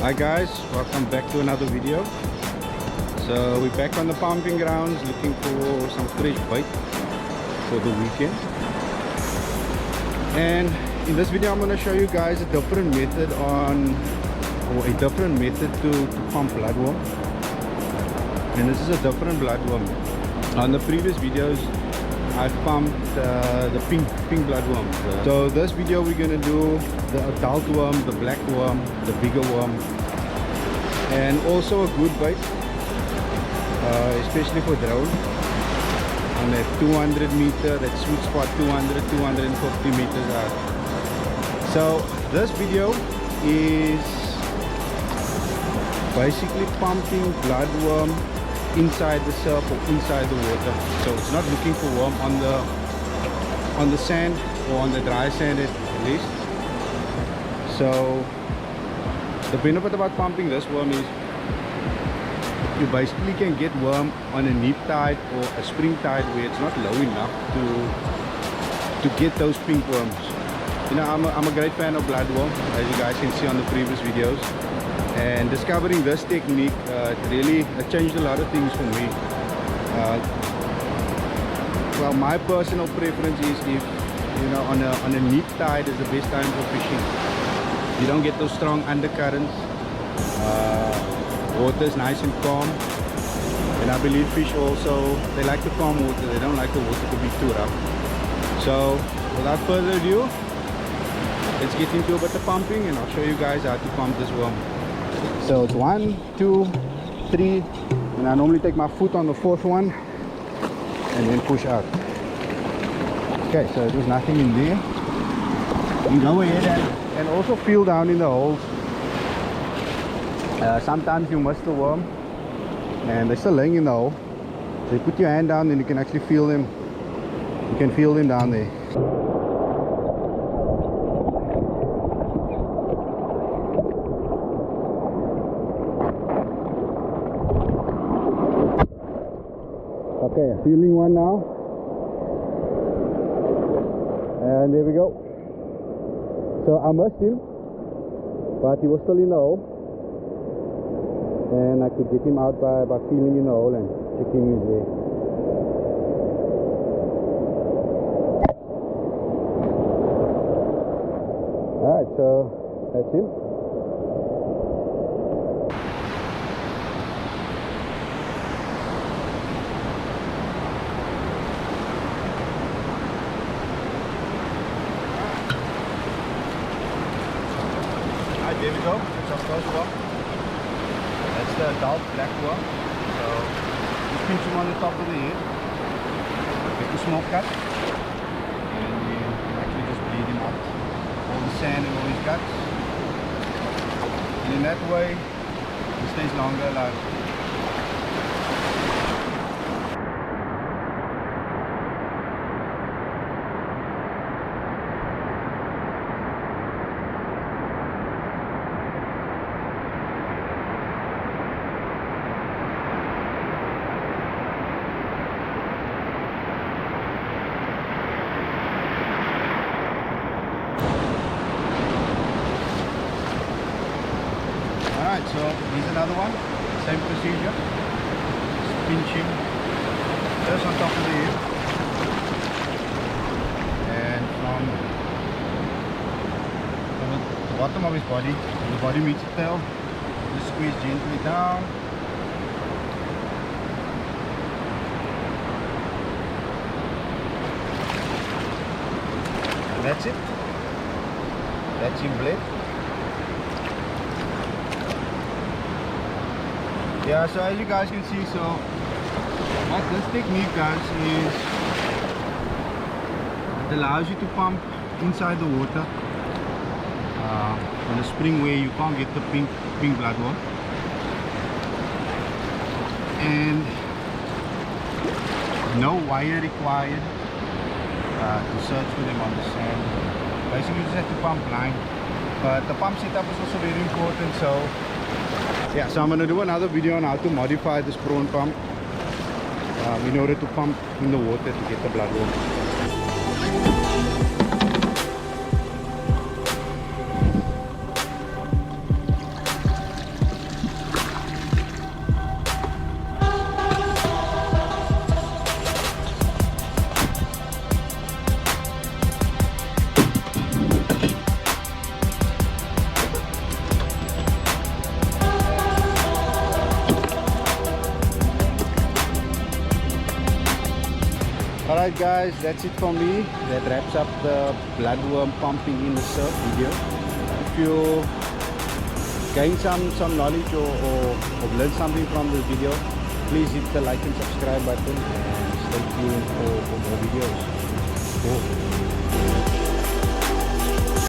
Hi guys, welcome back to another video. So we're back on the pumping grounds looking for some fresh bait for the weekend. And in this video I'm going to show you guys a different method to pump bloodworm. And this is a different bloodworm. On the previous videos I pumped the pink bloodworm. So this video we're going to do the adult worm, the black worm, the bigger worm, and also a good bait, especially for drone on that 200 meter, that sweet spot, 250 meters out. So this video is basically pumping bloodworm inside the surf or inside the water. So it's not looking for worm on the sand or on the dry sand at least. So the benefit about pumping this worm is you basically can get worm on a neap tide or a spring tide where it's not low enough to get those pink worms. You know, I'm a great fan of bloodworm, as you guys can see on the previous videos. And discovering this technique, it changed a lot of things for me. Well, my personal preference is if, you know, on a neap tide is the best time for fishing. You don't get those strong undercurrents. Water is nice and calm. And I believe fish also, they like the calm water. They don't like the water to be too rough. So without further ado, let's get into a bit of pumping and I'll show you guys how to pump this worm. So it's 1, 2, 3, and I normally take my foot on the fourth one and then push out. Okay, so there's nothing in there. You go ahead and also feel down in the holes. Sometimes you miss the worm and they're still laying in the hole. So you put your hand down and you can actually feel them. You can feel them down there. Okay, feeling one now, and there we go. So I missed him, but he was still in the hole, and I could get him out by feeling in the hole and checking his way. Alright, so that's him. There we go, that's our first worm. That's the adult black worm. So just pinch him on the top of the head, make a small cut, and you actually just bleed him out all the sand and all his guts. And in that way he stays longer alive. Alright, so here's another one, same procedure. Just pinch him just on top of the head, and from the bottom of his body, the body meets the tail, just squeeze gently down. And that's it. That's him bled. Yeah, so as you guys can see, so what this technique does is it allows you to pump inside the water on a spring where you can't get the pink bloodworm, and no wire required to search for them on the sand. Basically you just have to pump blind, but the pump setup is also very important. So yeah, so I'm going to do another video on how to modify this prawn pump in order to pump in the water to get the bloodworm. Alright guys, that's it for me. That wraps up the bloodworm pumping in the surf video. If you gain some knowledge or learn something from this video, please hit the like and subscribe button and stay tuned for more videos. Cool.